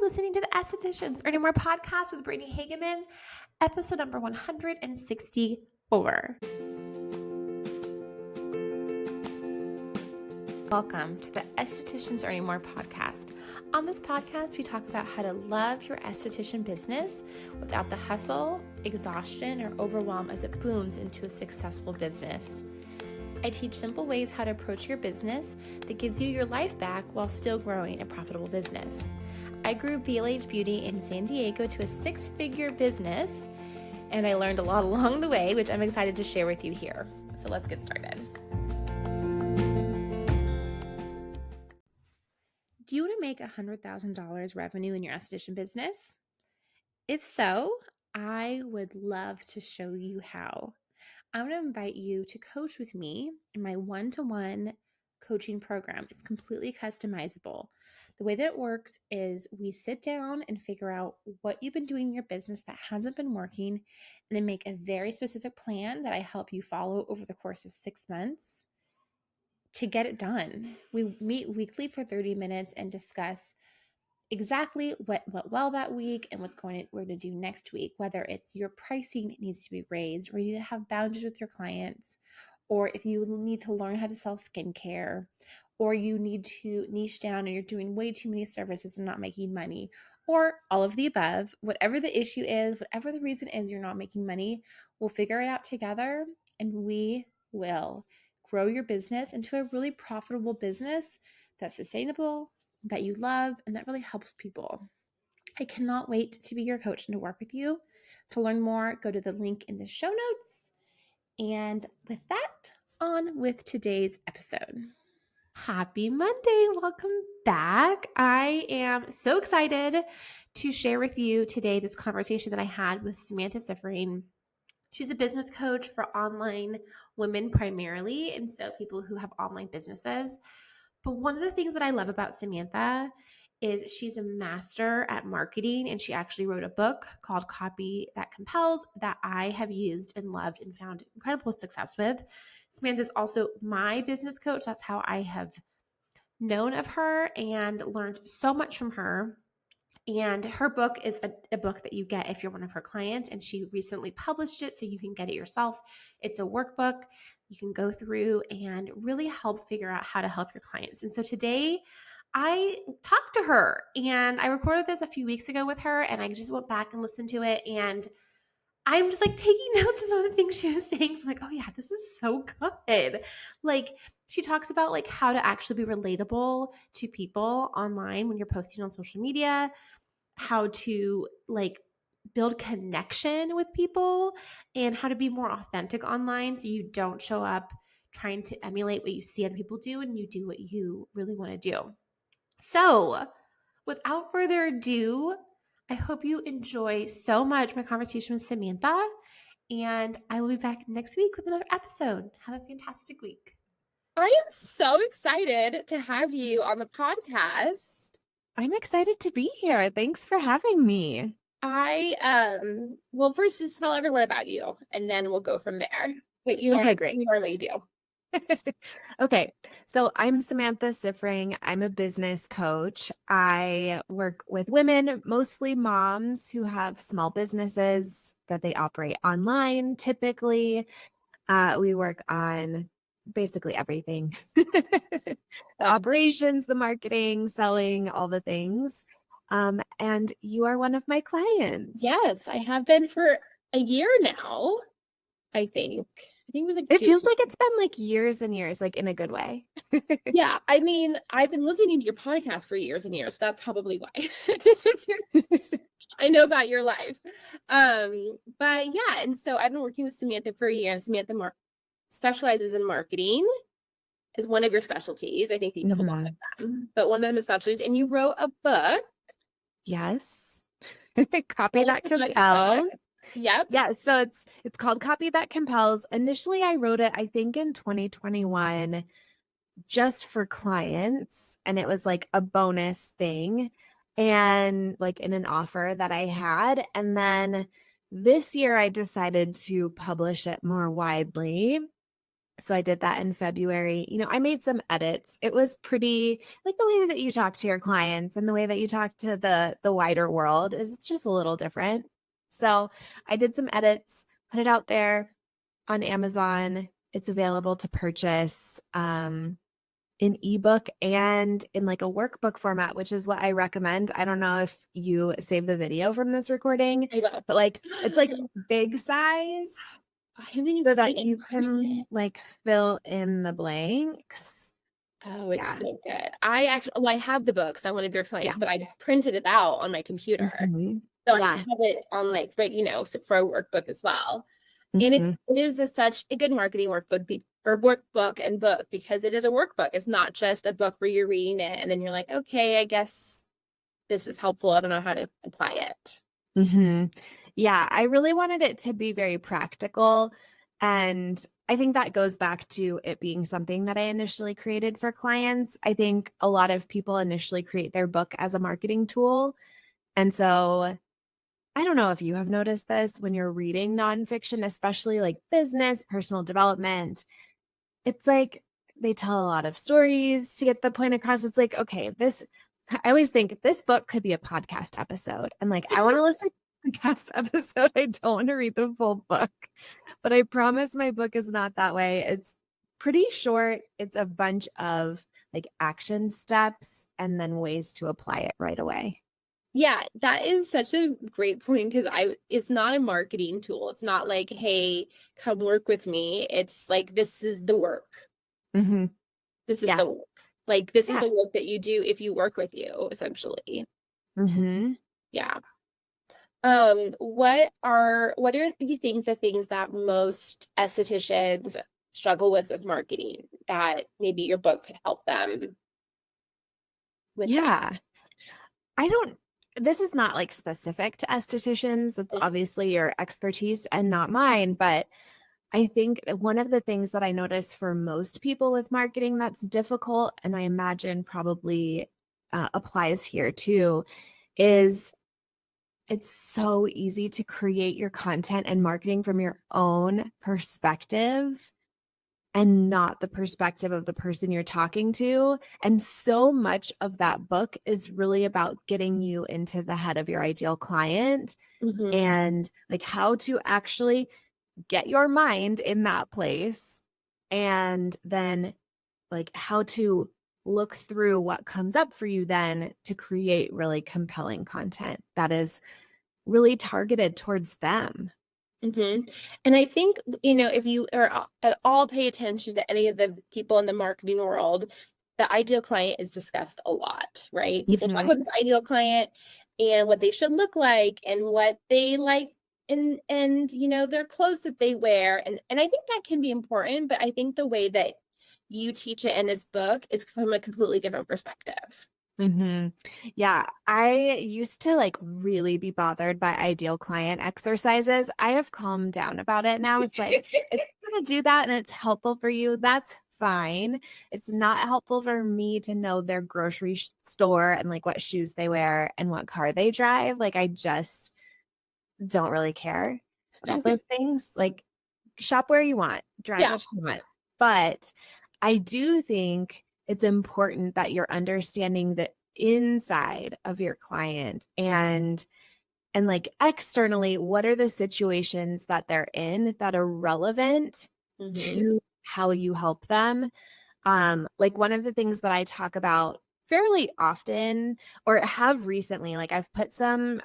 listening to the Estheticians Earning More podcast with Brittany Hageman, episode number 164. Welcome to the Estheticians Earning More podcast. On this podcast, we talk about how to love your esthetician business without the hustle, exhaustion, or overwhelm as it booms into a successful business. I teach simple ways how to approach your business that gives you your life back while still growing a profitable business. I grew BLH Beauty in San Diego to a 6-figure business, and I learned a lot along the way, which I'm excited to share with you here. So let's get started. Do you want to make $100,000 revenue in your esthetician business? If so, I would love to show you how. I'm going to invite you to coach with me in my one-to-one coaching program. It's completely customizable. The way that it works is we sit down and figure out what you've been doing in your business that hasn't been working, and then make a very specific plan that I help you follow over the course of 6 months to get it done. We meet weekly for 30 minutes and discuss exactly what went well that week and we're going to do next week, whether it's your pricing needs to be raised, or you need to have boundaries with your clients, or if you need to learn how to sell skincare, or you need to niche down and you're doing way too many services and not making money, or all of the above. Whatever the issue is, whatever the reason is you're not making money, we'll figure it out together, and we will grow your business into a really profitable business that's sustainable, that you love, and that really helps people. I cannot wait to be your coach and to work with you. To learn more, go to the link in the show notes. And with that, on with today's episode. Happy Monday. Welcome back. I am so excited to share with you today this conversation that I had with Samantha Siffering. She's a business coach for online women primarily, and so people who have online businesses. But one of the things that I love about Samantha is she's a master at marketing, and she actually wrote a book called Copy That Compels that I have used and loved and found incredible success with. Samantha's also my business coach. That's how I have known of her and learned so much from her. And her book is a book that you get if you're one of her clients, and she recently published it so you can get it yourself. It's a workbook you can go through and really help figure out how to help your clients. And so today I talked to her, and I recorded this a few weeks ago with her, and I just went back and listened to it, and I'm just like taking notes of some of the things she was saying. So I'm like, oh yeah, this is so good. Like, she talks about like how to actually be relatable to people online when you're posting on social media, how to like build connection with people, and how to be more authentic online so you don't show up trying to emulate what you see other people do, and you do what you really want to do. So without further ado, I hope you enjoy so much my conversation with Samantha, and I will be back next week with another episode. Have a fantastic week. I am so excited to have you on the podcast. I'm excited to be here. Thanks for having me. Well, first just tell everyone about you, and then we'll go from there. What you Great. normally do. Okay, so I'm Samantha Siffering. I'm a business coach. I work with women, mostly moms, who have small businesses that they operate online. Typically, we work on basically everything. The operations, the marketing, selling, all the things. And you are one of my clients. Yes, I have been for a year now, I think. I think it was like It feels like it's been like years and years, like in a good way. Yeah, I mean, I've been listening to your podcast for years and years. So that's probably why. I know about your life. But yeah, and so I've been working with Samantha for a year, and Samantha specializes in marketing is one of your specialties. I think you have a lot of them, but one of them is specialties. And you wrote a book. Yes. Copy That Compels. Yep. Yeah, so it's called Copy That Compels. Initially, I wrote it, I think, in 2021 just for clients, and it was like a bonus thing and like in an offer that I had. And then this year I decided to publish it more widely. So I did that in February. I made some edits. It was pretty like the way that you talk to your clients and the way that you talk to the wider world is it's just a little different. So I did some edits, put it out there on Amazon. It's available to purchase in ebook and in like a workbook format, which is what I recommend. I don't know if you save the video from this recording, I love. but like it's like big size I haven't so seen that it you in can person. like fill in the blanks. Oh, it's Yeah. so good. I actually, well, I have the books. I'm one of your Yeah. clients, but I printed it out on my computer. Mhm. So I Yeah. have it on like, right, so for a workbook as well. And Mhm. it is such a good marketing workbook or workbook and book because it is a workbook. It's not just a book where you're reading it and then you're like, okay, I guess this is helpful. I don't know how to apply it. Mhm. Yeah, I really wanted it to be very practical, and I think that goes back to it being something that I initially created for clients. I think a lot of people initially create their book as a marketing tool, and so I don't know if you have noticed this when you're reading nonfiction, especially like business, personal development. It's like they tell a lot of stories to get the point across. It's like, okay, I always think this book could be a podcast episode. And like, I want to listen to a podcast episode. I don't want to read the full book. But I promise my book is not that way. It's pretty short. It's a bunch of like action steps and then ways to apply it right away. Yeah, that is such a great point because it's not a marketing tool. It's not like, hey, come work with me. It's like this is the work. Hmm. This is Yeah. the work. Like this is Yeah. the work that you do if you work with you, essentially. Hmm. Yeah. What are you think the things that most estheticians struggle with marketing that maybe your book could help them with that? Yeah. I don't this is not like specific to estheticians. It's obviously your expertise and not mine, but I think that one of the things that I notice for most people with marketing that's difficult, and I imagine probably applies here too, is it's so easy to create your content and marketing from your own perspective and not the perspective of the person you're talking to. And so much of that book is really about getting you into the head of your ideal client Mhm. and like how to actually get your mind in that place and then like how to look through what comes up for you then to create really compelling content that is really targeted towards them. Mhm. And I think, if you are at all pay attention to any of the people in the marketing world, the ideal client is discussed a lot, right? People talk Mhm. about this ideal client and what they should look like and what they like and their clothes that they wear. And I think that can be important, but I think the way that you teach it in this book is from a completely different perspective. Mhm. Yeah, I used to like really be bothered by ideal client exercises. I have calmed down about it now. It's like if you're gonna do that and it's helpful for you, that's fine. It's not helpful for me to know their grocery store and like what shoes they wear and what car they drive. Like I just don't really care about those things. Like shop where you want, drive Yeah. what you want. But I do think it's important that you're understanding the inside of your client and like externally, what are the situations that they're in that are relevant Mhm. to how you help them. Like one of the things that I talk about fairly often or have recently, like I've put some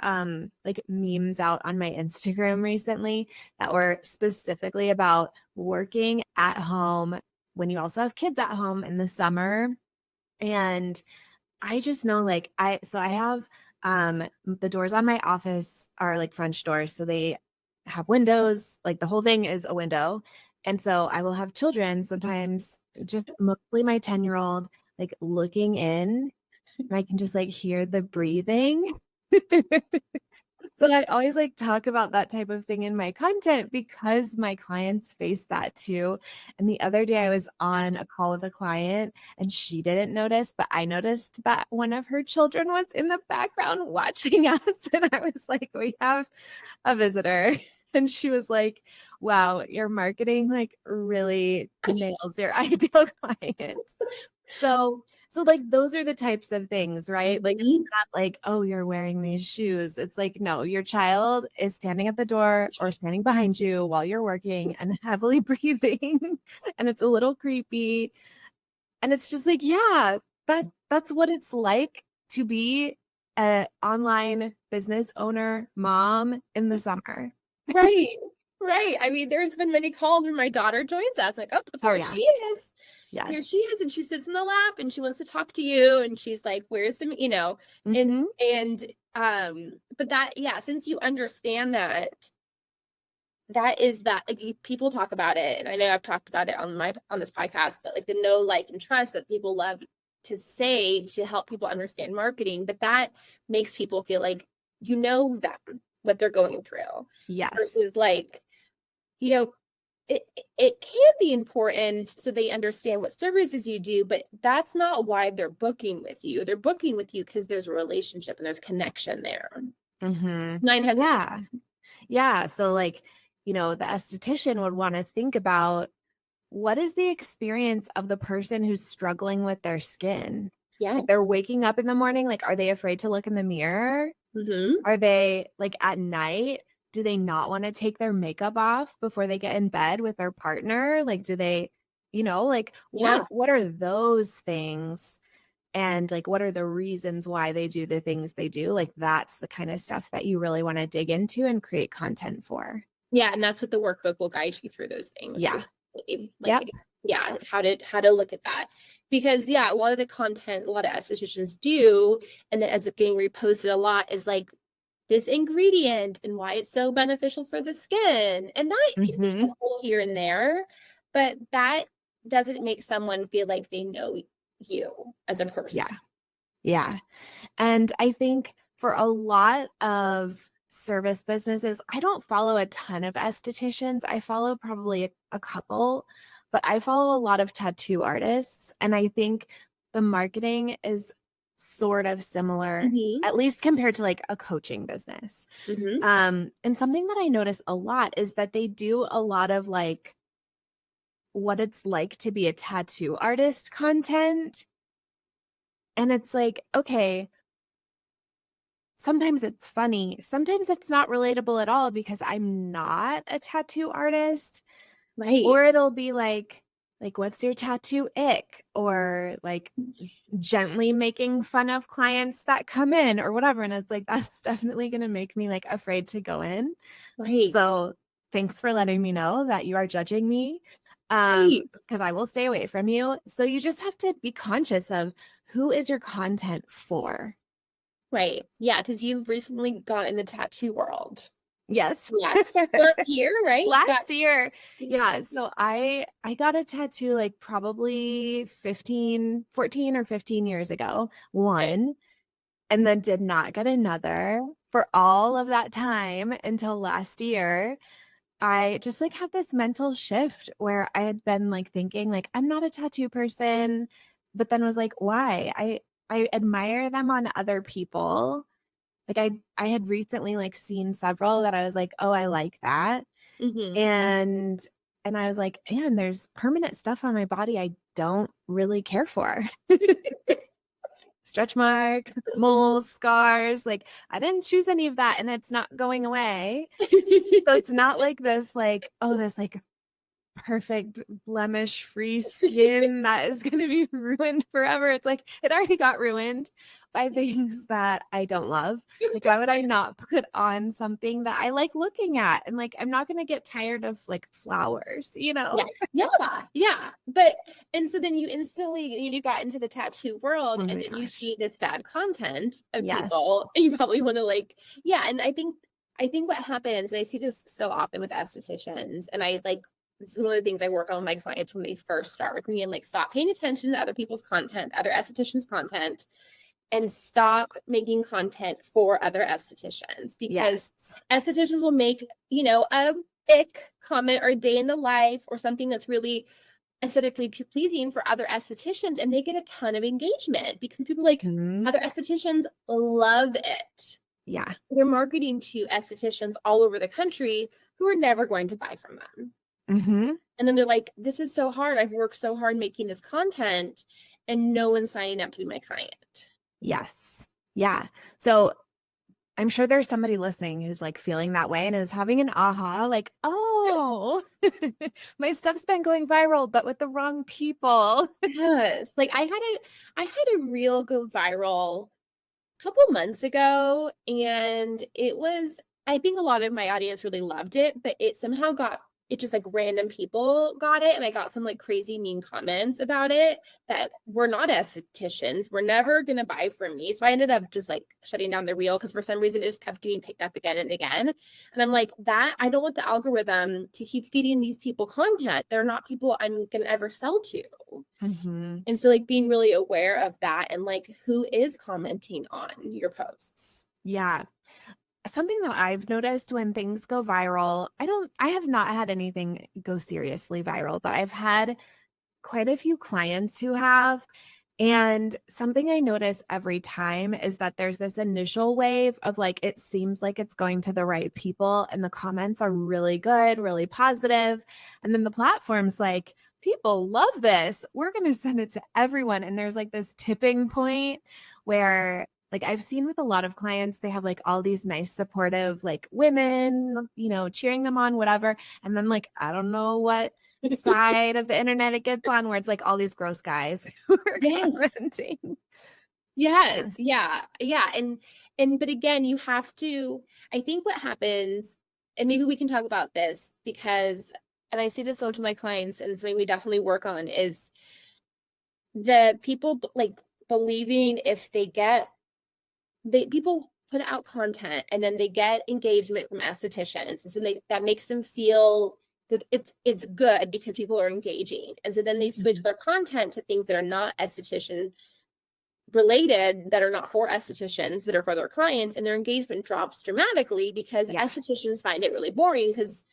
like memes out on my Instagram recently that were specifically about working at home when you also have kids at home in the summer. And I just know like I have the doors on my office are like French doors. So they have windows, like the whole thing is a window. And so I will have children sometimes, just mostly my 10-year-old, like looking in, and I can just like hear the breathing. So I always like talk about that type of thing in my content because my clients face that too. And the other day I was on a call with a client and she didn't notice, but I noticed that one of her children was in the background watching us. And I was like, we have a visitor. And she was like, wow, your marketing like really nails your ideal client. So like those are the types of things, right? Like it's Mhm. not like, oh, you're wearing these shoes. It's like, no, your child is standing at the door or standing behind you while you're working and heavily breathing. And it's a little creepy. And it's just like, yeah, that's what it's like to be an online business owner, mom in the summer. Right. Right. I mean, there's been many calls where my daughter joins us, like, oh, Oh here yeah. she is. Here Yes. she is. And she sits in the lap and she wants to talk to you. And she's like, where's the, and, Hmm. but that, yeah, since you understand that, that is that, like, people talk about it. And I know I've talked about it on this podcast, but like the know, like, and trust that people love to say to help people understand marketing, but that makes people feel like them, what they're going through Yes. versus like, you know, it can be important so they understand what services you do, but that's not why they're booking with you. They're booking with you because there's a relationship and there's connection there. Hmm. 900. Yeah. Yeah. So like, the esthetician would want to think about what is the experience of the person who's struggling with their skin? Yeah. Like they're waking up in the morning, like, are they afraid to look in the mirror? Mm-hmm. Are they like at night? Do they not want to take their makeup off before they get in bed with their partner? Like, do they, like Yeah. what are those things? And like, what are the reasons why they do the things they do? Like, that's the kind of stuff that you really want to dig into and create content for. Yeah. And that's what the workbook will guide you through those things. Yeah. Yep. Like, yeah, how to look at that. Because yeah, a lot of the content, a lot of estheticians do, and that ends up getting reposted a lot is like this ingredient and why it's so beneficial for the skin. And that can be Hmm. helpful here and there, but that doesn't make someone feel like they know you as a person. Yeah. Yeah. And I think for a lot of service businesses, I don't follow a ton of estheticians. I follow probably a couple, but I follow a lot of tattoo artists. And I think the marketing is sort of similar, Mm-hmm. at least compared to like a coaching business. Mm-hmm. And something that I notice a lot is that they do a lot of like what it's like to be a tattoo artist content. And it's like, okay, sometimes it's funny. Sometimes it's not relatable at all because I'm not a tattoo artist. Right. Or it'll be like, what's your tattoo ick? Or like gently making fun of clients that come in or whatever. And it's like, that's definitely going to make me like afraid to go in. Right. So thanks for letting me know that you are judging me. Right. Because I will stay away from you. So you just have to be conscious of who is your content for. Right. Yeah, because you've recently got in the tattoo world. Yes. Last year, right? Last year. Yeah. So I got a tattoo like probably 14 or 15 years ago. One, and then did not get another for all of that time until last year. I just like had this mental shift where I had been like thinking like I'm not a tattoo person, but then was like, why? I admire them on other people. Like I had recently like seen several that I was like, "Oh, I like that." Mm-hmm. And I was like, "Man, there's permanent stuff on my body I don't really care for." Stretch marks, moles, scars, like I didn't choose any of that and it's not going away. So it's not like this like, oh, this like perfect blemish free skin that is going to be ruined forever. It's like it already got ruined by things that I don't love. Like why would I not put on something that I like looking at? And like I'm not going to get tired of like flowers, Yeah. Yeah. Yeah. But and so then you instantly you got into the tattoo world Oh and my then you gosh. see this bad content of Yes. people and you probably want to like, yeah, and I think what happens, and I see this so often with estheticians, and I like this is one of the things I work on with my clients when they first start with me and like stop paying attention to other people's content, other estheticians' content, and stop making content for other estheticians because Yes. estheticians will make, a ick comment or a day in the life or something that's really aesthetically pleasing for other estheticians and they get a ton of engagement because people like Mhm. other estheticians love it. Yeah. They're marketing to estheticians all over the country who are never going to buy from them. Mm-hmm. And then they're like, this is so hard. I've worked so hard making this content and no one's signing up to be my client. Yes. Yeah. So I'm sure there's somebody listening who's like feeling that way and is having an aha, like, oh, my stuff's been going viral, but with the wrong people. Yes. Like I had a reel go viral a couple months ago, and it was, I think a lot of my audience really loved it, but it somehow got, it just like random people got it, and I got some like crazy mean comments about it that were not estheticians, were never gonna buy from me. So I ended up just like shutting down the reel because for some reason it just kept getting picked up again and again. And I'm like, that I don't want the algorithm to keep feeding these people content. They're not people I'm gonna ever sell to. Mm-hmm. And so like being really aware of that and like who is commenting on your posts. Yeah. Something that I've noticed when things go viral, I have not had anything go seriously viral, but I've had quite a few clients who have. And something I notice every time is that there's this initial wave of like, it seems like it's going to the right people, and the comments are really good, really positive. And then the platform's like, people love this. We're going to send it to everyone. And there's like this tipping point where, like, I've seen with a lot of clients, they have like all these nice, supportive, like women, cheering them on, whatever. And then, like, I don't know what side of the internet it gets on, where it's like all these gross guys who are Yes. commenting. Yes. Yeah. Yeah. And but again, you have to, I think what happens, and maybe we can talk about this because, and I say this to my clients, and something we definitely work on, is the people like believing if people put out content and then they get engagement from estheticians, and so that makes them feel that it's good because people are engaging, and so then they switch their content to things that are not esthetician related, that are not for estheticians, that are for their clients, and their engagement drops dramatically because estheticians find it really boring. Because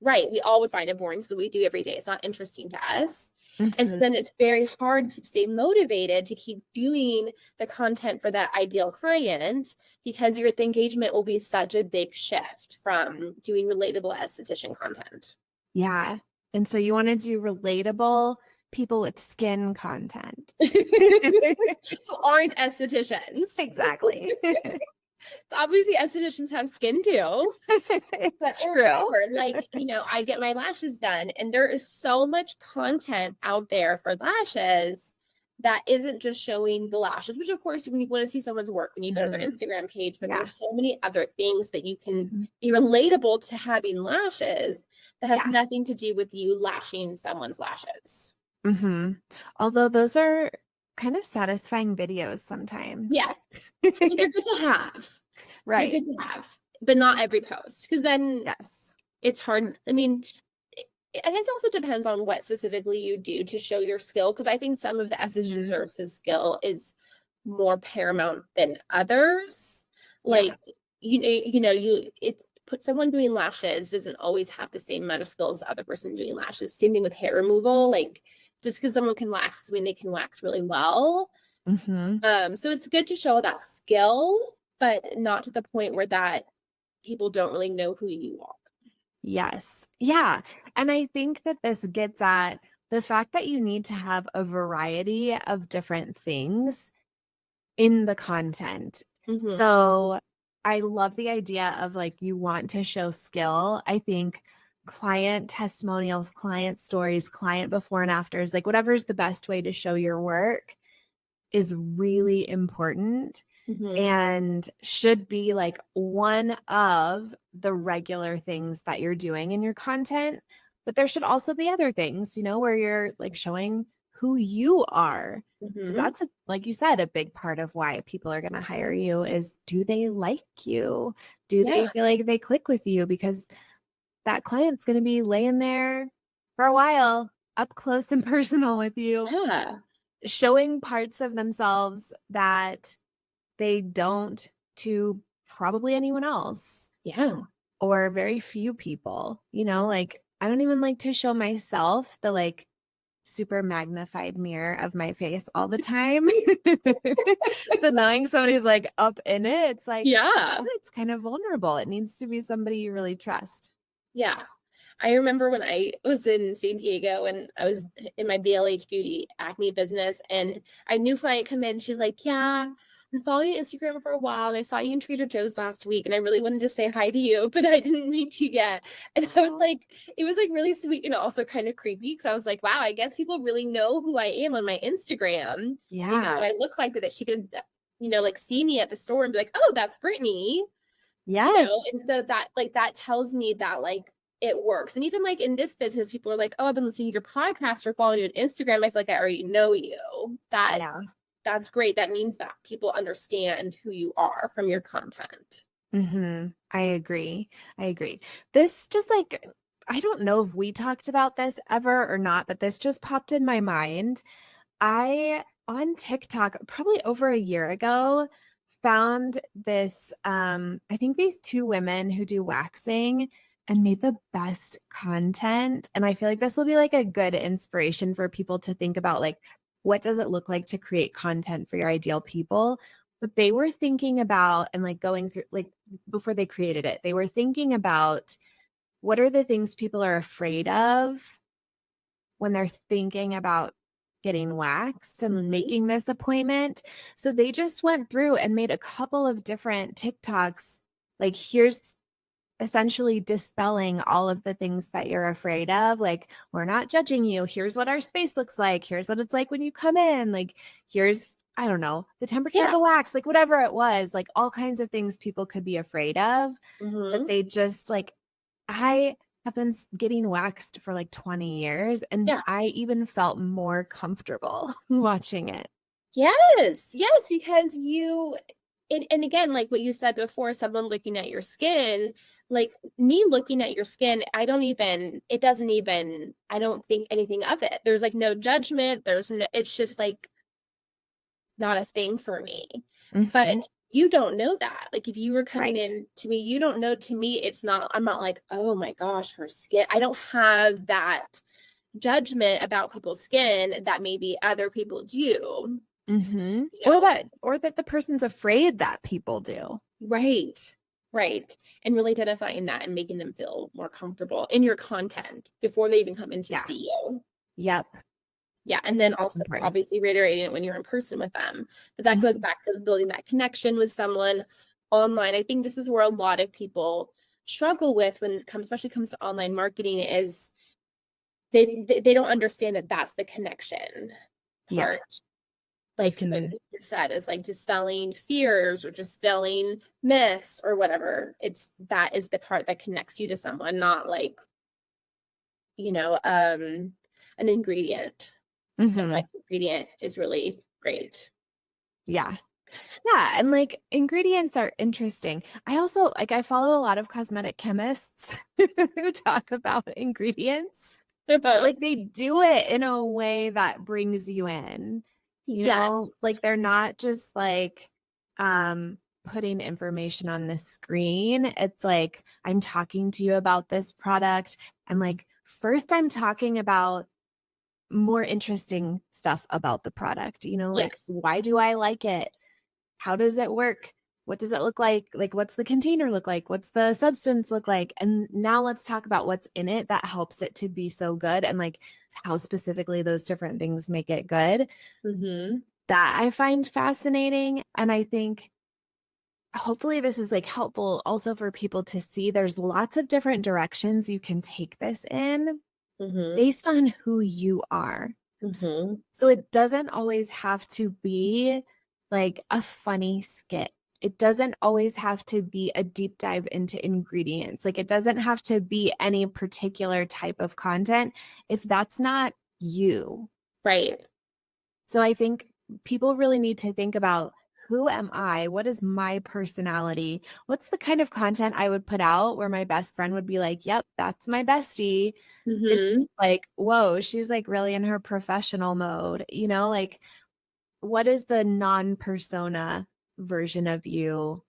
we all would find it boring because we do every day. It's not interesting to us. And so then it's very hard to stay motivated to keep doing the content for that ideal client, because your engagement will be such a big shift from doing relatable esthetician content. Yeah. And so you want to do relatable people with skin content. Who aren't estheticians. Exactly. Obviously estheticians have skin too. It's true. Like, I get my lashes done, and there is so much content out there for lashes that isn't just showing the lashes, which of course, when you want to see someone's work, when you go to their Instagram page, but there's so many other things that you can be relatable to having lashes that has nothing to do with you lashing someone's lashes. Mm-hmm. Although those are kind of satisfying videos sometimes. Yeah. They're good to have. Right. They're good to have, but not every post. Because then it's hard. I mean, and it also depends on what specifically you do to show your skill. Because I think some of the esthetician services skill is more paramount than others. Like, put someone doing lashes doesn't always have the same amount of skills as the other person doing lashes. Same thing with hair removal. Like, just because someone can wax, they can wax really well. So it's good to show that skill, but not to the point where that people don't really know who you are. Yes. Yeah. And I think that this gets at the fact that you need to have a variety of different things in the content. So I love the idea of like, you want to show skill. I think client testimonials, client stories, client before and afters, like whatever's the best way to show your work is really important and should be like one of the regular things that you're doing in your content. But there should also be other things, where you're like showing who you are. Because that's, like you said, a big part of why people are going to hire you is, do they like you? Do they feel like they click with you? Because that client's going to be laying there for a while, up close and personal with you, showing parts of themselves that they don't to probably anyone else. Or very few people, like I don't even like to show myself the like super magnified mirror of my face all the time. So knowing somebody's like up in it, it's like, it's kind of vulnerable. It needs to be somebody you really trust. Yeah. I remember when I was in San Diego and I was in my BLH Beauty acne business, and I knew client come in, she's like, "Yeah, I'm following you on Instagram for a while, and I saw you in Trader Joe's last week, and I really wanted to say hi to you, but I didn't meet you yet." And I was Oh, like, it was like really sweet and also kind of creepy because I was like, wow, I guess people really know who I am on my Instagram. They know yeah. what I look like, that she could, like see me at the store and be like, "Oh, that's Brittany." Yes. And so that like that tells me that like it works. And even like in this business, people are like, "Oh, I've been listening to your podcast or following you on Instagram. I feel like I already know you." Yeah. That's great. That means that people understand who you are from your content. I agree. I agree. This just like, I don't know if we talked about this ever or not, but this just popped in my mind. I, on TikTok, probably over a year ago, found this, I think these two women who do waxing and made the best content. And I feel like this will be like a good inspiration for people to think about, like, what does it look like to create content for your ideal people? But they were thinking about, and like going through, like, before they created it, they were thinking about what are the things people are afraid of when they're thinking about getting waxed and Mhm. making this appointment. So they just went through and made a couple of different TikToks. Like, here's essentially dispelling all of the things that you're afraid of. Like, we're not judging you. Here's what our space looks like. Here's what it's like when you come in. Like, here's, I don't know, the temperature of Yeah. the wax, like whatever it was, like all kinds of things people could be afraid of that Hmm. they just like, I have been getting waxed for like 20 years and Yeah. I even felt more comfortable watching it. Yes. Yes. Because and again, like what you said before, someone looking at your skin, like me looking at your skin, I don't think anything of it. There's like no judgment. It's just like not a thing for me. Mhm. But you don't know that. Like if you were coming Right. in to me, you don't know, to me, I'm not like, "Oh my gosh, her skin." I don't have that judgment about people's skin that maybe other people do, you know. Or that the person's afraid that people do. Right. Right. And really identifying that and making them feel more comfortable in your content before they even come in to Yeah. see you. Yep. Yeah, I and think then that's also important. obviously reiterating it when you're in person with them. But that goes Mhm. back to building that connection with someone online. I think this is where a lot of people struggle with when it comes, especially comes to online marketing, is they don't understand that that's the connection Yeah. part. You Like can, you said, is like dispelling fears or dispelling myths or whatever. That is the part that connects you to someone, not like, you know, an ingredient. And my mhm. ingredient is really great. Yeah. Yeah, and like ingredients are interesting. I also like I follow a lot of cosmetic chemists who talk about ingredients, but like they do it in a way that brings you in. You Yes. know, like they're not just like um putting information on the screen. It's like I'm talking to you about this product and like first I'm talking about more interesting stuff about the product, you know, like Yes. why do I like it? How does it work? What does it look like? Like, what's the container look like? What's the substance look like? And now let's talk about what's in it that helps it to be so good and like how specifically those different things make it good. Mhm. That I find fascinating. And I think hopefully this is like helpful also for people to see there's lots of different directions you can take this in Mhm. based on who you are. Mhm. So it doesn't always have to be like a funny skit. It doesn't always have to be a deep dive into ingredients. Like it doesn't have to be any particular type of content if that's not you. Right. So I think people really need to think about who am I? What is my personality? What's the kind of content I would put out where my best friend would be like, "Yep, that's my bestie." It's Mhm. like, "Whoa, she's like really in her professional mode." You know, like what is the non-persona version of you?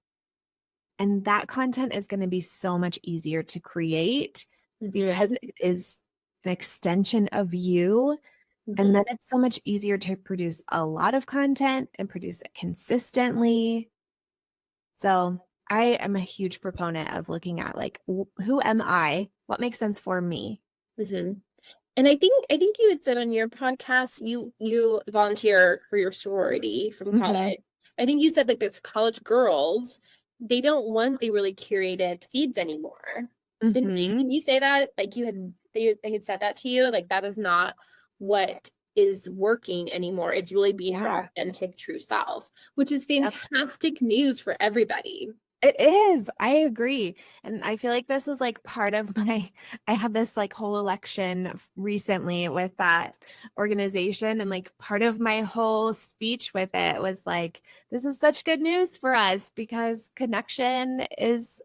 And that content is going to be so much easier to create because Mhm. it is an extension of you. And then Mhm. it's so much easier to produce a lot of content and produce it consistently. So I am a huge proponent of looking at like, who am I? What makes sense for me? Mhm. And I think you had said on your podcast you volunteer for your sorority from Mhm. college. I think you said like this college girls, they don't want the really curated feeds anymore. Didn't Mhm. you say that? Like they had said that to you? Like that is not what is working anymore. It's really being your Yeah. authentic true self, which is Yep. fantastic news for everybody. It is. I agree. And I feel like this was like part of my, I had this like whole election recently with that organization. And like part of my whole speech with it was like, this is such good news for us because connection is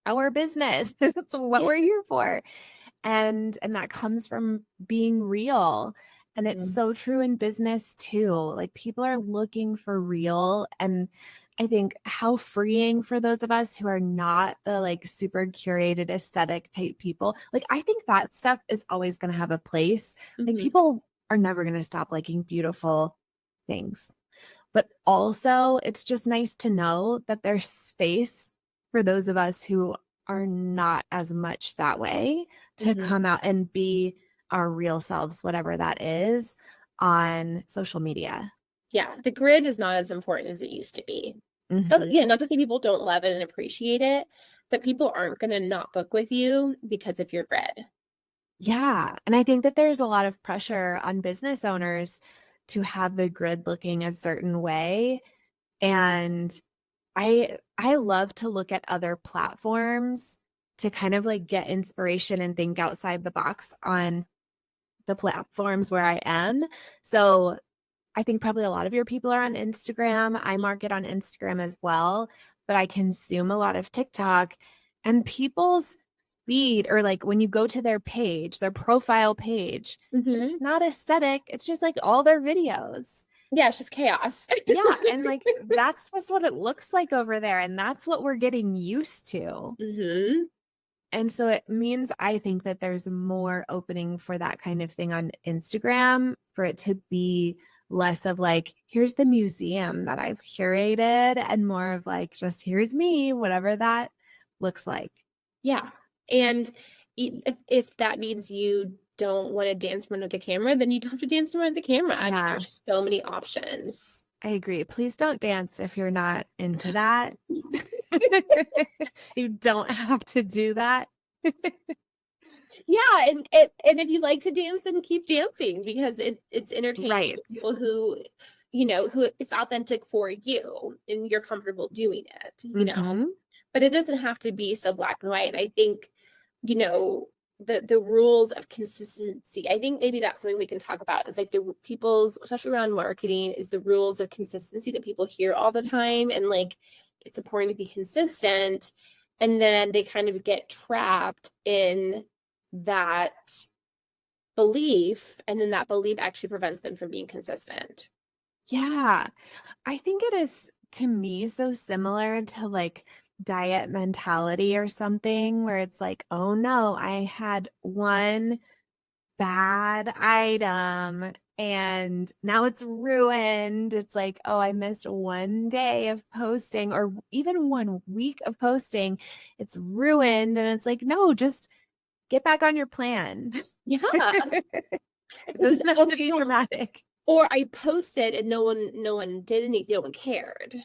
our business. That's what Yeah. we're here for. And that comes from being real. And it's Mhm. so true in business too. Like people are looking for real. And I think how freeing for those of us who are not the like super curated aesthetic type people. Like I think that stuff is always going to have a place. Like Mhm. people are never going to stop liking beautiful things. But also, it's just nice to know that there's space for those of us who are not as much that way to Mhm. come out and be our real selves, whatever that is, on social media. Yeah, the grid is not as important as it used to be. Oh, Mhm. yeah, not to say people don't love it and appreciate it, but people aren't gonna not book with you because of your grid. Yeah. And I think that there's a lot of pressure on business owners to have the grid looking a certain way. And I love to look at other platforms to kind of like get inspiration and think outside the box on the platforms where I am. So I think probably a lot of your people are on Instagram. I market on Instagram as well, but I consume a lot of TikTok and people's feed or like when you go to their page, their profile page, it's Mhm. not aesthetic. It's just like all their videos. Yeah, it's just chaos. Yeah, and, like, that's just what it looks like over there, and that's what we're getting used to, Mhm. and so it means I think that there's more opening for that kind of thing on Instagram, for it to be less of, like, "Here's the museum that I've curated," and more of, like, just, "Here's me," whatever that looks like. Yeah, and if that means you don't wanna dance in front of the camera, then you don't have to dance in front of the camera. I mean, Yeah, there's so many options. I agree. Please don't dance if you're not into that. You don't have to do that. Yeah, and if you like to dance, then keep dancing because it's entertaining Right. to people who, who it's authentic for you and you're comfortable doing it. Mhm. But it doesn't have to be so black and white. I think, you know, the rules of consistency. I think maybe that's something we can talk about is like people's, especially around marketing, is the rules of consistency that people hear all the time. And like it's important to be consistent. And then they kind of get trapped in that belief. And then that belief actually prevents them from being consistent. Yeah. I think it is to me so similar to like diet mentality or something where it's like, oh no, I had one bad item and now it's ruined. It's like, oh, I missed one day of posting or even 1 week of posting. It's ruined. And it's like, no, just get back on your plan. Yeah. It doesn't have to be dramatic. Or I posted and no one did anything, no one cared.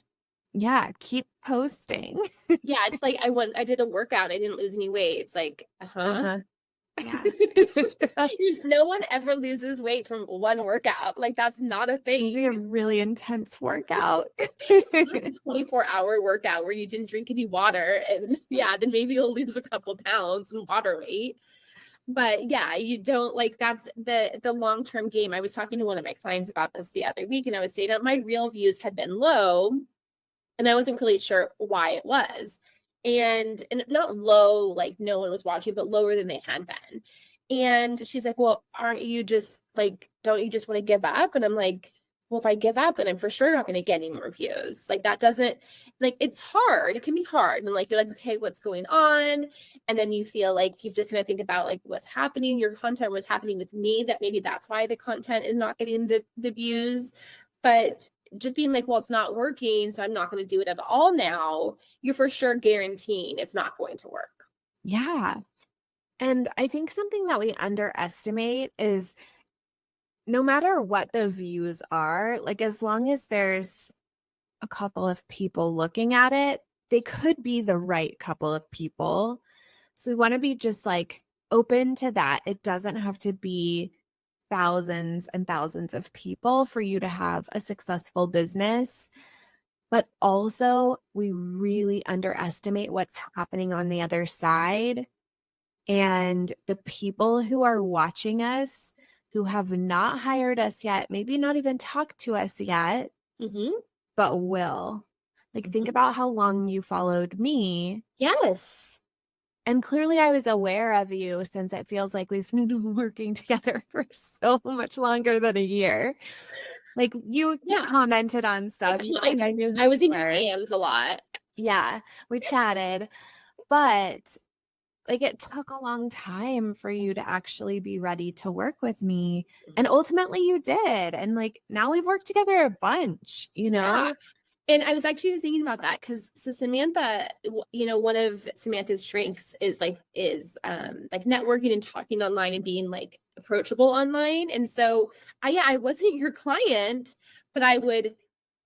Yeah, keep posting. Yeah, it's like I did a workout, I didn't lose any weight. It's like, uh-huh. Uh-huh. Yeah. No one ever loses weight from one workout. Like that's not a Maybe a thing. really intense workout. 24-hour workout where you didn't drink any water and yeah, then maybe you'll lose a couple pounds in water weight. But yeah, you don't like that's the long-term game. I was talking to one of my clients about this the other week and I was saying that my real views had been low and I wasn't really sure why it was. And not low, like no one was watching, but lower than they had been. And she's like, "Well, aren't you just like, don't you just want to give up?" And I'm like, "Well, if I give up, then I'm for sure not going to get any more views. Like that doesn't like it's hard. It can be hard. And like you're like, okay, what's going on? And then you feel like you just kind of think about like what's happening, your content, what's happening with me, that maybe that's why the content is not getting the views. But just being like, well, it's not working, so I'm not going to do it at all now, you're for sure guaranteeing it's not going to work. Yeah. And I think something that we underestimate is no matter what the views are, like as long as there's a couple of people looking at it, they could be the right couple of people. So we want to be just like open to that. It doesn't have to be thousands and thousands of people for you to have a successful business. But also, we really underestimate what's happening on the other side. And the people who are watching us, who have not hired us yet, maybe not even talked to us yet, Mm-hmm. but will. Like, think about how long you followed me. Yes. And clearly, I was aware of you since it feels like we've been working together for so much longer than a year. Like, you commented on stuff. I knew I was in your were. DMs a lot. Yeah, we chatted. But like it took a long time for you to actually be ready to work with me. And ultimately you did. And like now we've worked together a bunch, you know? Yeah. And I was actually just thinking about that because so Samantha, one of Samantha's strengths is like networking and talking online and being like approachable online. And so I wasn't your client, but I would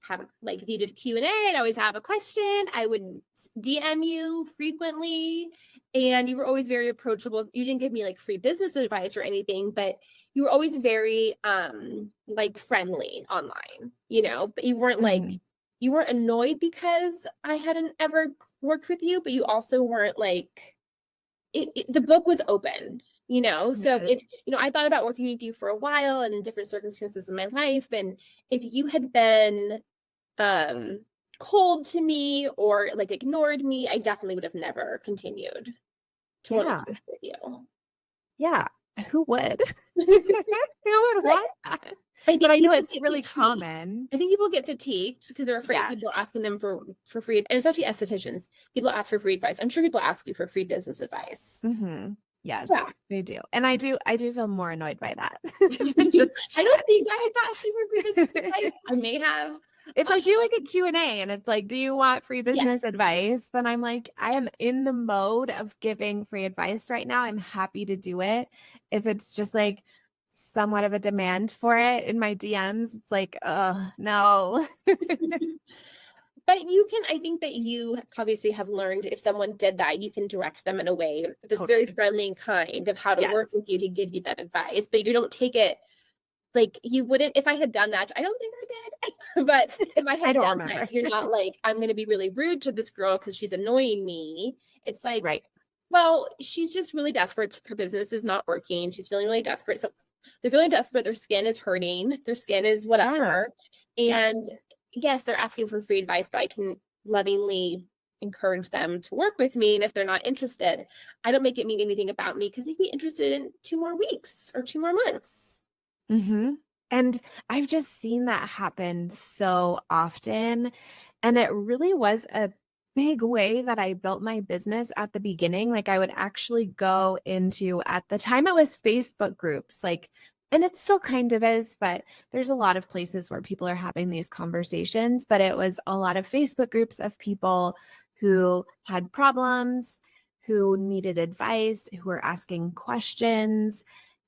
have like if you did Q&A, I'd always have a question. I would DM you frequently, and you were always very approachable. You didn't give me like free business advice or anything, but you were always very like friendly online, but you weren't like you weren't annoyed because I hadn't ever worked with you, but you also weren't like the book was open, so if I thought about working with you for a while and in different circumstances in my life, and if you had been cold to me or like ignored me, I definitely would have never continued to want to work with you. Yeah. Who would? Who would want that? But I know it's really common. I think people get fatigued because they're afraid people are asking them for free, and especially estheticians, people ask for free advice. I'm sure people ask you for free business advice. Mm-hmm. Yes, Yeah. they do. And I do feel more annoyed by that. I don't think I had asked you for free business advice. I may have. If I do like a Q&A and it's like, do you want free business advice? Then I'm like, I am in the mode of giving free advice right now. I'm happy to do it. If it's just like somewhat of a demand for it in my DMs, it's like, no. But I think that you obviously have learned if someone did that, you can direct them in a way that's very friendly and kind of how to work with you to give you that advice. But you don't take it like you wouldn't if I had done that. I don't think I did. But if I had done that, you're not like, I'm going to be really rude to this girl because she's annoying me. It's like, well, she's just really desperate. Her business is not working. She's feeling really desperate. So they're feeling desperate. Their skin is hurting. Their skin is whatever. And yes, they're asking for free advice, but I can lovingly encourage them to work with me. And if they're not interested, I don't make it mean anything about me because they'd be interested in 2 more weeks or 2 more months. Mm-hmm. And I've just seen that happen so often. And it really was a big way that I built my business at the beginning. Like I would actually go into, at the time it was Facebook groups, like, and it still kind of is, but there's a lot of places where people are having these conversations, but it was a lot of Facebook groups of people who had problems, who needed advice, who were asking questions.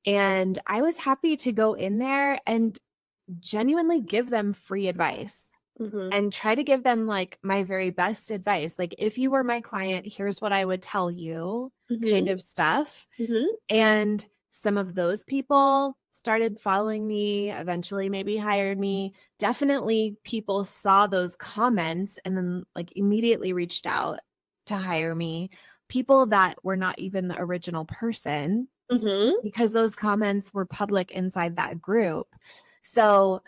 And I was happy to go in there and genuinely give them free advice and try to give them like my very best advice. Like, if you were my client, here's what I would tell you, kind of stuff. And some of those people started following me, eventually maybe hired me. Definitely people saw those comments and then like immediately reached out to hire me. People that were not even the original person. Because those comments were public inside that group. So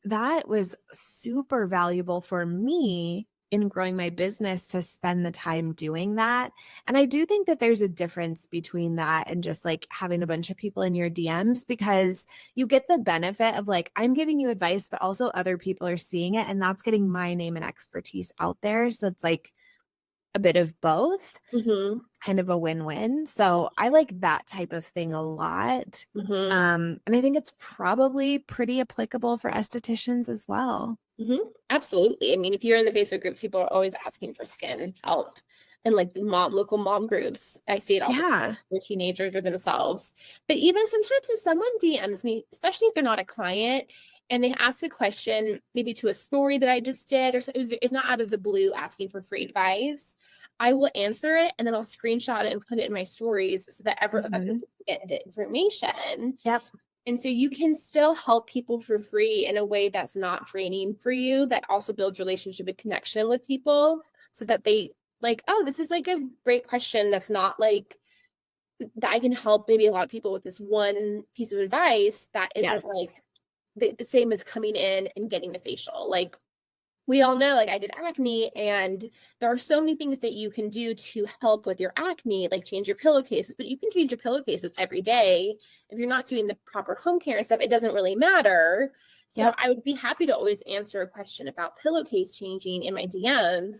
that was super valuable for me in growing my business to spend the time doing that. And I do think that there's a difference between that and just like having a bunch of people in your DMs, because you get the benefit of like, I'm giving you advice, but also other people are seeing it, and that's getting my name and expertise out there. So it's like a bit of both. It's kind of a win-win. So I like that type of thing a lot. And I think it's probably pretty applicable for estheticians as well. Absolutely. I mean, if you're in the Facebook groups, people are always asking for skin help. And like the local mom groups, I see it all the time Yeah. for teenagers or themselves. But even sometimes if someone DMs me, especially if they're not a client, and they ask a question, maybe to a story that I just did, or so, it's not out of the blue asking for free advice. I will answer it and then I'll screenshot it and put it in my stories so that other Hmm. people get the information. Yep. And so you can still help people for free in a way that's not draining for you, that also builds relationship and connection with people so that they like, oh, this is like a great question that's not like that I can help maybe a lot of people with this one piece of advice that isn't Yes. like the same as coming in and getting the facial. Like we all know, like I did acne, and there are so many things that you can do to help with your acne, like change your pillowcases, but you can change your pillowcases every day. If you're not doing the proper home care and stuff, it doesn't really matter. So Yep. I would be happy to always answer a question about pillowcase changing in my DMs,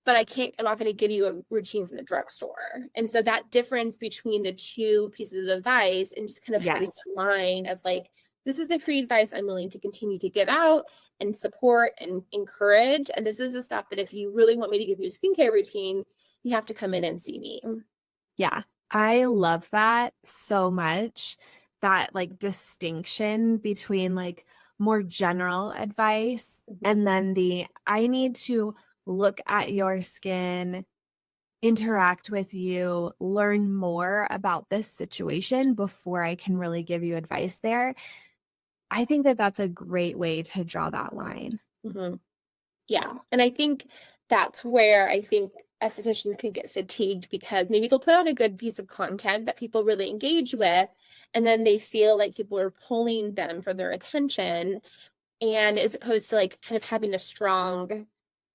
but I'm not going to give you a routine from the drugstore. And so that difference between the two pieces of advice and just kind of having Yes. a line of like, this is the free advice I'm willing to continue to give out and support and encourage. And this is the stuff that if you really want me to give you a skincare routine, you have to come in and see me. Yeah. I love that so much. That like distinction between like more general advice and then I need to look at your skin, interact with you, learn more about this situation before I can really give you advice there. I think that that's a great way to draw that line. Mm-hmm. Yeah. And I think that's where I think estheticians can get fatigued because maybe they'll put out a good piece of content that people really engage with, and then they feel like people are pulling them for their attention. And as opposed to like kind of having a strong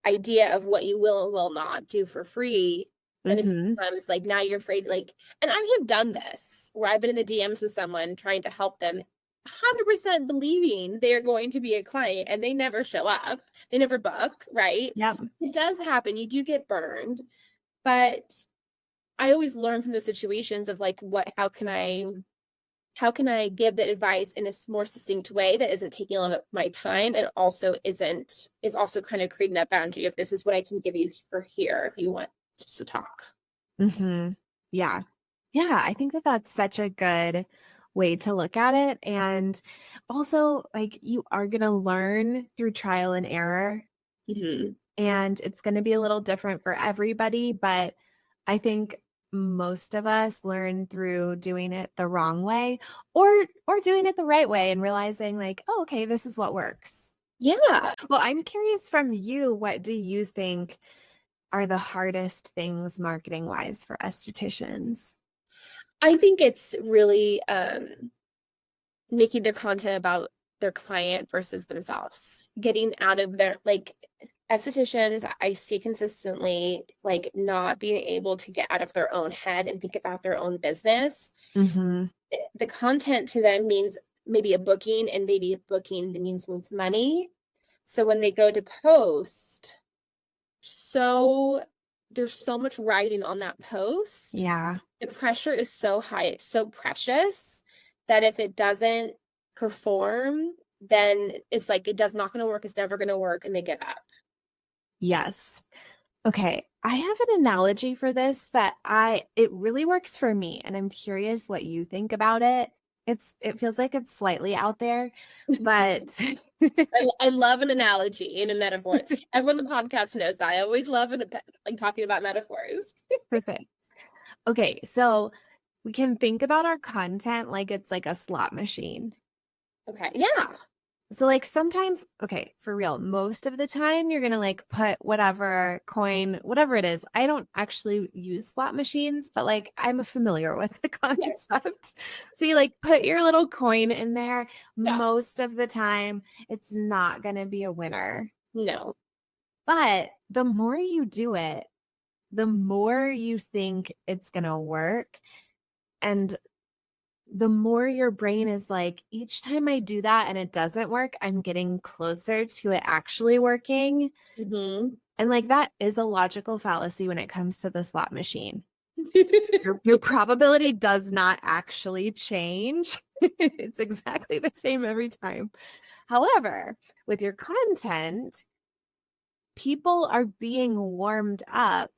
idea of what you will and will not do for free, then it Mhm. becomes like now you're afraid, like, and I have done this where I've been in the DMs with someone trying to help them 100% believing they're going to be a client and they never show up. They never book, right? Yep. It does happen. You do get burned, but I always learn from those situations of like how can I give the advice in a more succinct way that isn't taking a lot of my time and also is also kind of creating that boundary of this is what I can give you for here if you want just to talk. Mhm. Yeah. Yeah, I think that that's such a good way to look at it, and also, like, you are gonna learn through trial and error, Mhm. and it's gonna be a little different for everybody, but I think most of us learn through doing it the wrong way or doing it the right way and realizing like, "Oh, okay, this is what works." Yeah. Well, I'm curious from you, what do you think are the hardest things marketing-wise for estheticians? I think it's really making their content about their client versus themselves. Getting out of their like estheticians I see consistently like not being able to get out of their own head and think about their own business. Mhm. The content to them means maybe a booking, and maybe a booking means money. So when they go to post, so there's so much writing on that post. Yeah. The pressure is so high, it's so precious that if it doesn't perform, then it's like it does not going to work, it's never going to work, and they give up. Yes. Okay, I have an analogy for this that it really works for me, and I'm curious what you think about it. It feels like it's slightly out there, but I love an analogy and a metaphor. Everyone on the podcast knows that. I always love like talking about metaphors. perfect. Okay, so we can think about our content like it's like a slot machine. Okay. Yeah. So like sometimes, okay, for real, most of the time you're gonna like put whatever coin, whatever it is. I don't actually use slot machines, but like I'm familiar with the Yes. concept. So you like put your little coin in there. Yeah. Most of the time, it's not gonna be a winner. No. But the more you do it, the more you think it's gonna work. And the more your brain is like, each time I do that and it doesn't work, I'm getting closer to it actually working. Hmm. And like that is a logical fallacy when it comes to the slot machine. Your probability does not actually change. It's exactly the same every time. However, with your content, people are being warmed up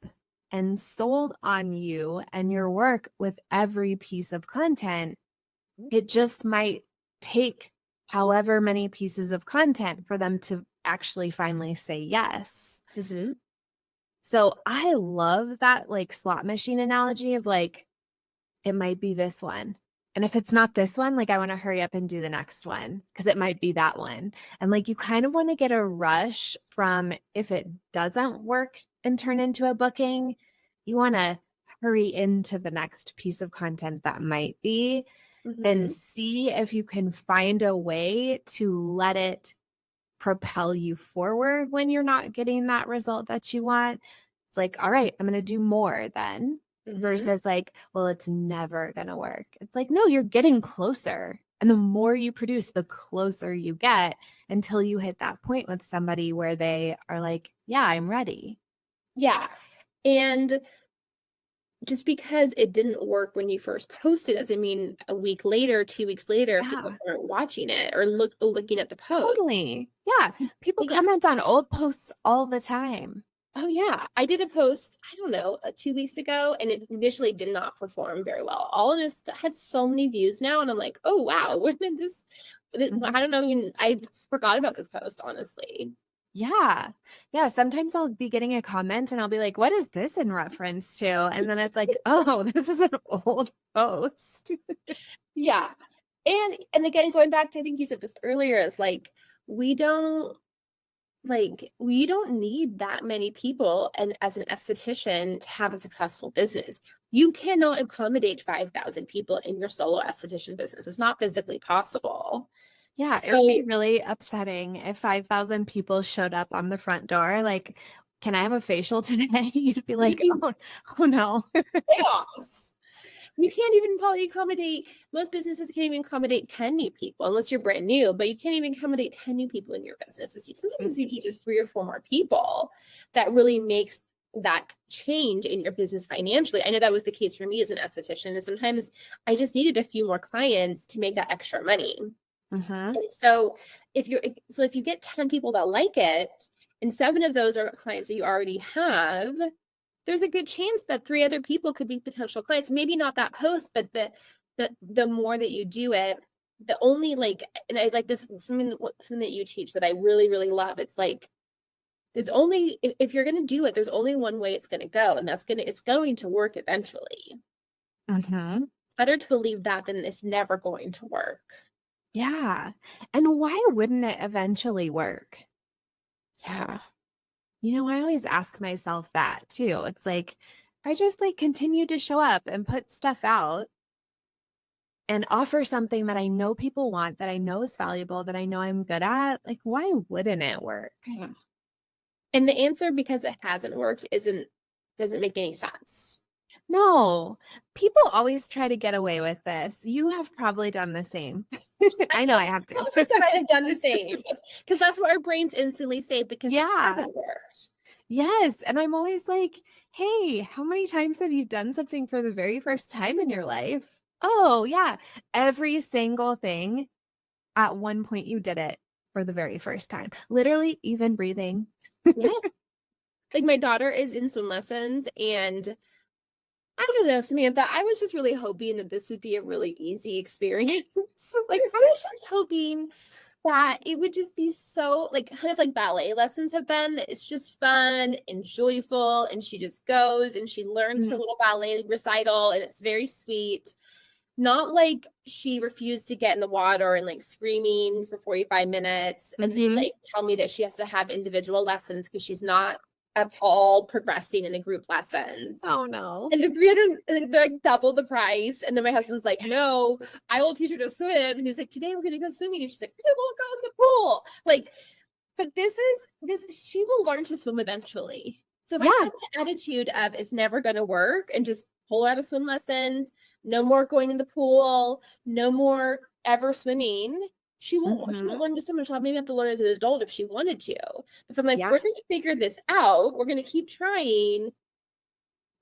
and sold on you and your work with every piece of content. It just might take however many pieces of content for them to actually finally say yes. Mm-hmm. So I love that like slot machine analogy of like, it might be this one. And if it's not this one, like I want to hurry up and do the next one because it might be that one. And like you kind of want to get a rush from if it doesn't work and turn into a booking, you want to hurry into the next piece of content that might be and see if you can find a way to let it propel you forward when you're not getting that result that you want. It's like, all right, I'm going to do more then versus like, well, it's never going to work. It's like, no, you're getting closer. And the more you produce, the closer you get until you hit that point with somebody where they are like, yeah, I'm ready. Yeah. And just because it didn't work when you first posted doesn't mean a week later, 2 weeks later, people Yeah. aren't watching it or looking at the post. Totally. Yeah. People Yeah. comment on old posts all the time. Oh yeah. I did a post, I don't know, 2 weeks ago, and it initially did not perform very well. All of this had so many views now, and I'm like, oh wow, when did this I don't know, even I forgot about this post, honestly. Yeah. Yeah. Sometimes I'll be getting a comment and I'll be like, what is this in reference to? And then it's like, oh, this is an old post. Yeah. And again, going back to, I think you said this earlier, is like we don't we don't need that many people and as an esthetician to have a successful business. You cannot accommodate 5,000 people in your solo esthetician business. It's not physically possible. Yeah. It would be really upsetting if 5,000 people showed up on the front door. Like, can I have a facial today? You'd be like, oh no. Chaos. You can't even probably accommodate, most businesses can't even accommodate 10 new people unless you're brand new, but you can't even accommodate 10 new people in your business. Sometimes it's usually just 3 or 4 more people that really makes that change in your business financially. I know that was the case for me as an esthetician, and sometimes I just needed a few more clients to make that extra money. And so if you get 10 people that like it, and 7 of those are clients that you already have, there's a good chance that 3 other people could be potential clients. Maybe not that post, but the more that you do it, the only like, and I like this, something that you teach that I really, really love. It's like, there's only, if you're going to do it, there's only one way it's going to go. And it's going to work eventually. It's better to believe that than it's never going to work. Yeah. And why wouldn't it eventually work? Yeah. You know, I always ask myself that too. It's like, if I just like continue to show up and put stuff out and offer something that I know people want, that I know is valuable, that I know I'm good at, like, why wouldn't it work? Yeah. And the answer, because it hasn't worked, doesn't make any sense. No, people always try to get away with this. You have probably done the same. I know I have to. I might have done the same because that's what our brains instantly say because it hasn't worked. Yes. And I'm always like, hey, how many times have you done something for the very first time in your life? Oh, yeah. Every single thing at one point you did it for the very first time. Literally, even breathing. Yes. Like my daughter is in swim lessons, and I don't know, Samantha, I was just really hoping that this would be a really easy experience. Like I was just hoping that it would just be so like kind of like ballet lessons have been. It's just fun and joyful, and she just goes and she learns her little ballet recital, and it's very sweet. Not like she refused to get in the water and like screaming for 45 minutes and then like tell me that she has to have individual lessons because she's not at all progressing in the group lessons. Oh no. And the 300, they're like double the price. And then my husband's like, no, I will teach her to swim. And he's like, today we're gonna go swimming. And she's like, I won't go in the pool. Like, but this, she will learn to swim eventually. So if I have the attitude of it's never gonna work and just pull out of swim lessons, no more going in the pool, no more ever swimming, she won't learn to swim. She'll maybe have to learn as an adult if she wanted to. But if I'm like, we're going to figure this out, we're going to keep trying,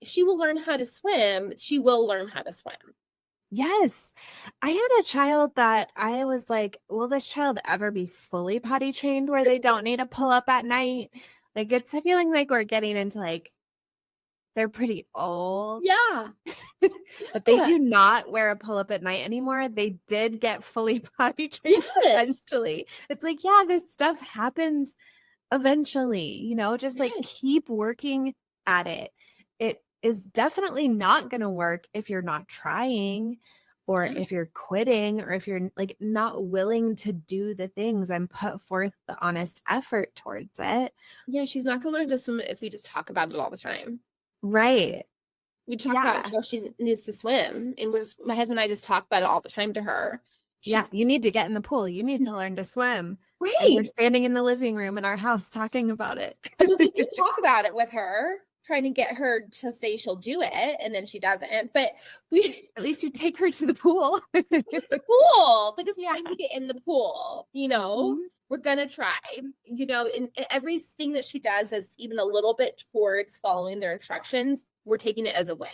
she will learn how to swim. She will learn how to swim. Yes. I had a child that I was like, will this child ever be fully potty trained where they don't need to pull up at night? Like it's feeling like we're getting into like they're pretty old, Yeah. but they Yeah. do not wear a pull up at night anymore. They did get fully potty trained Yes. eventually. It's like, yeah, this stuff happens eventually, just like Yes. keep working at it. It is definitely not going to work if you're not trying or Yeah. if you're quitting or if you're like not willing to do the things and put forth the honest effort towards it. Yeah, she's not gonna learn to swim if we just talk about it all the time. Right. We talk about Yeah. how she needs to swim, and my husband and I just talk about it all the time to her. Yeah. She's You need to get in the pool. You need to learn to swim. And we're great. standing in the living room in our house talking about it. I mean, we can talk about it with her, trying to get her to say she'll do it, and then she doesn't. But we At least you take her to the pool. pool. Like it's Yeah. time to get in the pool. Mhm. We're gonna try. And everything that she does is even a little bit towards following their instructions. We're taking it as a win.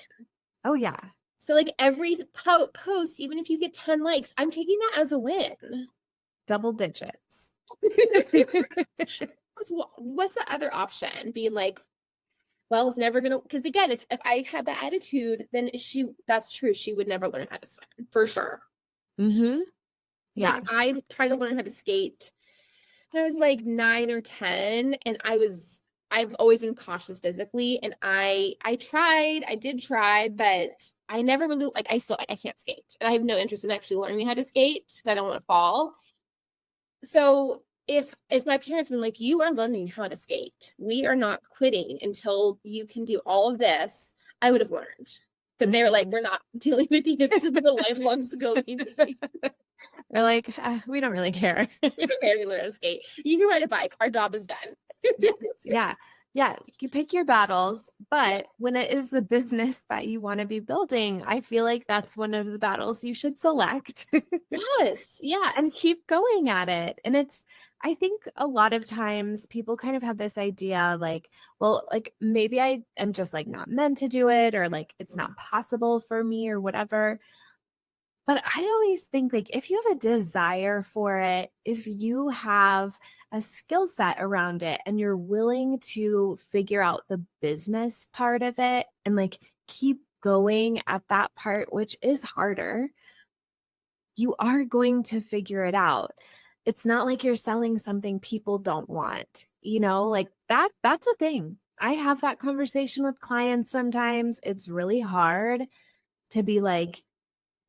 Oh, yeah. So like every post, even if you get 10 likes, I'm taking that as a win. Double digits. What's the other option? Being like, well, it's never gonna, because again, if I had that attitude, then that's true. She would never learn how to swim for sure. Mm-hmm. Yeah. Like I tried to learn how to skate when I was like 9 or 10, and I've always been cautious physically, and I did try, but I never really like I can't skate. And I have no interest in actually learning how to skate because I don't want to fall. So if my parents had been like, you are learning how to skate, we are not quitting until you can do all of this, I would have learned. But they were like, we're not dealing with you. This is the lifelong skill we need. They're like, we don't really care. We don't care if you learn how to skate. You can ride a bike. Our job is done. Yeah. Yeah. You pick your battles, but when it is the business that you want to be building, I feel like that's one of the battles you should select Yes. Yeah. and keep going at it. And I think a lot of times people kind of have this idea like, well, like maybe I am just like not meant to do it or like it's not possible for me or whatever. But I always think like if you have a desire for it, if you have a skill set around it and you're willing to figure out the business part of it and like keep going at that part, which is harder, you are going to figure it out. It's not like you're selling something people don't want, like that's a thing. I have that conversation with clients sometimes. It's really hard to be like,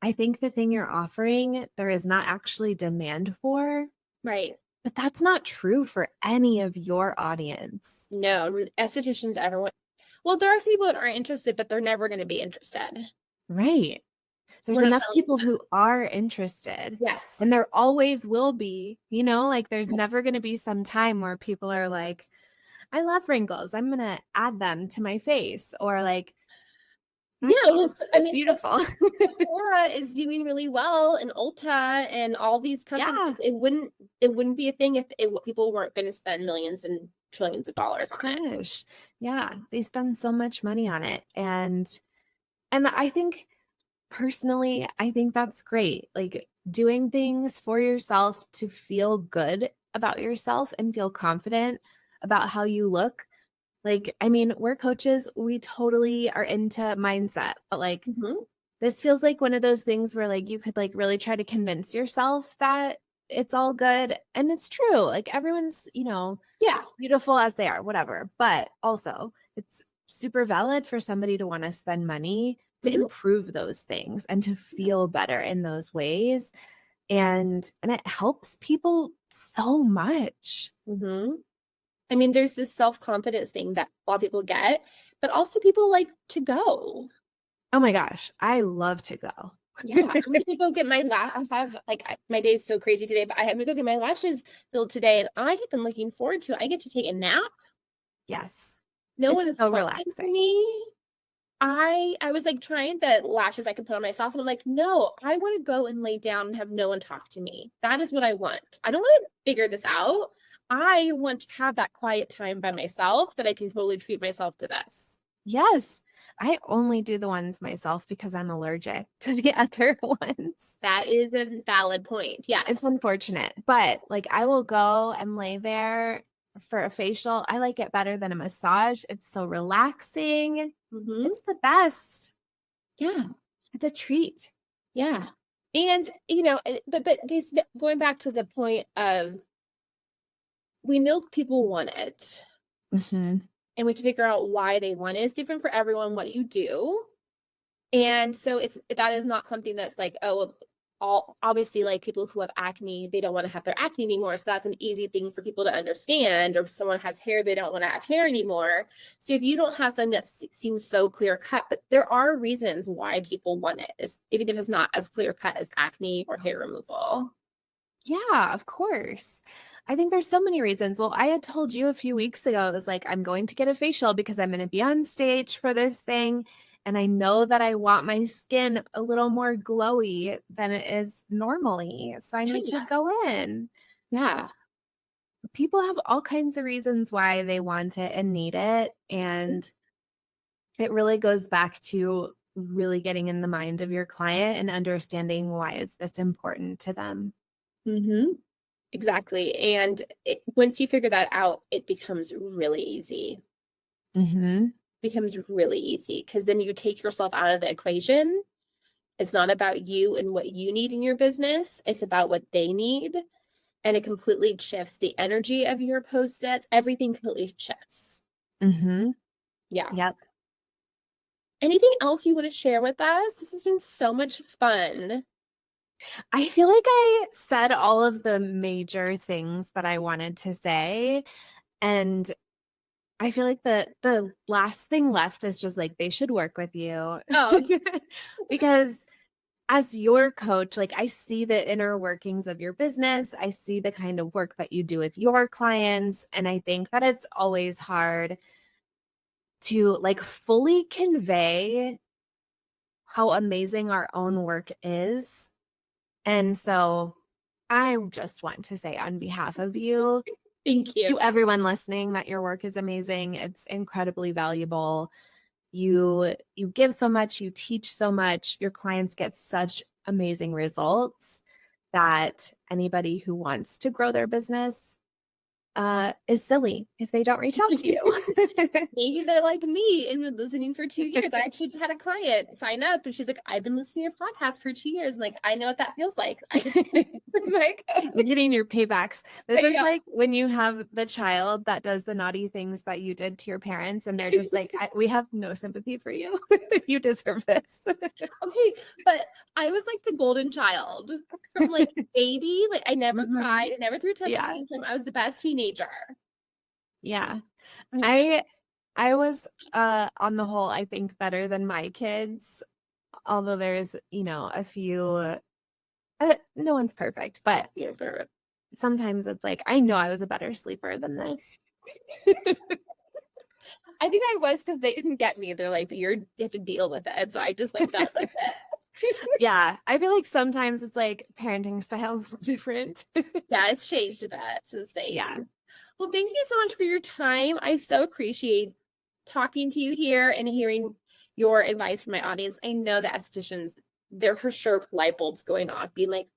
I think the thing you're offering, there is not actually demand for, Right. but that's not true for any of your audience. No, estheticians, everyone. Well, there are some people that are interested, but they're never going to be interested. Right. There's We're not enough selling people them. who are interested. Yes. And there always will be, like there's never going to be some time where people are like, I love wrinkles. I'm going to add them to my face or like, Yeah, well, it's beautiful. Sephora is doing really well, and Ulta and all these companies. Yeah. It wouldn't be a thing if people weren't going to spend millions and trillions of dollars on it. Gosh. Yeah, they spend so much money on it, and I think personally, I think that's great. Like doing things for yourself to feel good about yourself and feel confident about how you look. Like, I mean, we're coaches, we totally are into mindset, but like Mhm. this feels like one of those things where like you could like really try to convince yourself that it's all good. And it's true. Like everyone's, Yeah. beautiful as they are, whatever. But also, it's super valid for somebody to want to spend money to Mhm. improve those things and to feel better in those ways. And it helps people so much. Mm-hmm. I mean, there's this self-confidence thing that a lot of people get, but also people like to go. Oh my gosh, I love to go. Yeah, I'm gonna go get my my day's so crazy today, but I'm gonna go get my lashes filled today, and I have been looking forward to it. I get to take a nap. Yes. No one It's is so talking relaxing. to me. I was like trying the lashes I could put on myself, and I'm like, no, I want to go and lay down and have no one talk to me. That is what I want. I don't want to figure this out. I want to have that quiet time by myself that I can totally treat myself to this. Yes. I only do the ones myself because I'm allergic to the other ones. That is a valid point. Yes. It's unfortunate, but like I will go and lay there for a facial. I like it better than a massage. It's so relaxing. Mm-hmm. It's the best. Yeah. It's a treat. Yeah. And, but this, going back to the point of, we know people want it Mhm. and we have to figure out why they want it. It's different for everyone, what you do. And so that is not something that's like, oh, all obviously like people who have acne, they don't want to have their acne anymore. So that's an easy thing for people to understand. Or if someone has hair, they don't want to have hair anymore. So if you don't have something that seems so clear cut, but there are reasons why people want it, even if it's not as clear cut as acne or hair removal. Yeah, of course. I think there's so many reasons. Well, I had told you a few weeks ago, it was like, I'm going to get a facial because I'm going to be on stage for this thing. And I know that I want my skin a little more glowy than it is normally. So I need to go in. Yeah. People have all kinds of reasons why they want it and need it. And it really goes back to really getting in the mind of your client and understanding why is this important to them. Mm-hmm. Exactly. And once you figure that out, it becomes really easy. Mm-hmm. Becomes really easy because then you take yourself out of the equation. It's not about you and what you need in your business. It's about what they need. And it completely shifts the energy of your post-its. Everything completely shifts. Mm-hmm. Yeah. Yep. Anything else you want to share with us? This has been so much fun. I feel like I said all of the major things that I wanted to say. And I feel like the last thing left is just like they should work with you. Oh, Because as your coach, like I see the inner workings of your business. I see the kind of work that you do with your clients. And I think that it's always hard to like fully convey how amazing our own work is. And so I just want to say on behalf of you, thank you. to everyone listening, that your work is amazing. It's incredibly valuable. You give so much, you teach so much, your clients get such amazing results that anybody who wants to grow their business is silly if they don't reach out to you. Maybe they're like me and been listening for 2 years. I actually just had a client sign up and she's like, I've been listening to your podcast for 2 years. And like, I know what that feels like. You're getting your paybacks. This is Yeah. like when you have the child that does the naughty things that you did to your parents, and they're just like, we have no sympathy for you. You deserve this. Okay, but I was like the golden child from like baby. Like I never Mhm. cried, I never threw a temper Yeah. tantrum. I was the best teenager. Yeah. I was on the whole, I think, better than my kids, although there's, a few no one's perfect, but Yeah, for sometimes it's like I know I was a better sleeper than this. I think I was because they didn't get me. They're like, you have to deal with it. So I just like that with it. Yeah, I feel like sometimes it's like parenting styles different. Yeah, it's changed a bit since the 80s. Yeah. Well, thank you so much for your time. I so appreciate talking to you here and hearing your advice from my audience. I know that estheticians, they're for sure light bulbs going off, being like,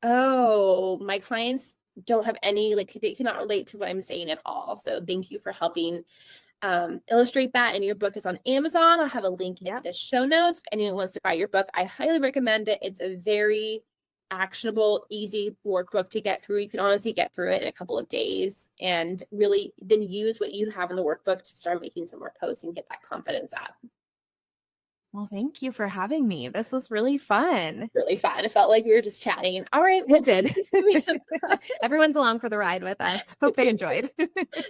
oh, my clients don't have any, like, they cannot relate to what I'm saying at all. So thank you for helping illustrate that. And your book is on Amazon. I'll have a link in the show notes. If anyone wants to buy your book, I highly recommend it. It's a very actionable, easy workbook to get through. You can honestly get through it in a couple of days and really then use what you have in the workbook to start making some more posts and get that confidence up. Well, thank you for having me. This was really fun. Really fun. It felt like we were just chatting. All right. It did. Everyone's along for the ride with us. Hope they enjoyed.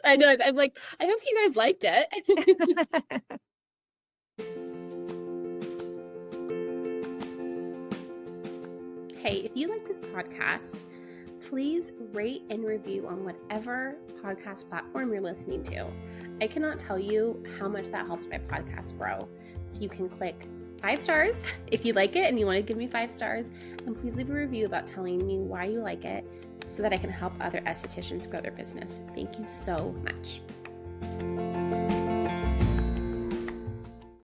I know. I'm like, I hope you guys liked it. Hey, if you like this podcast, please rate and review on whatever podcast platform you're listening to. I cannot tell you how much that helps my podcast grow. So you can click 5 stars if you like it and you want to give me 5 stars. And please leave a review about telling me why you like it so that I can help other estheticians grow their business. Thank you so much.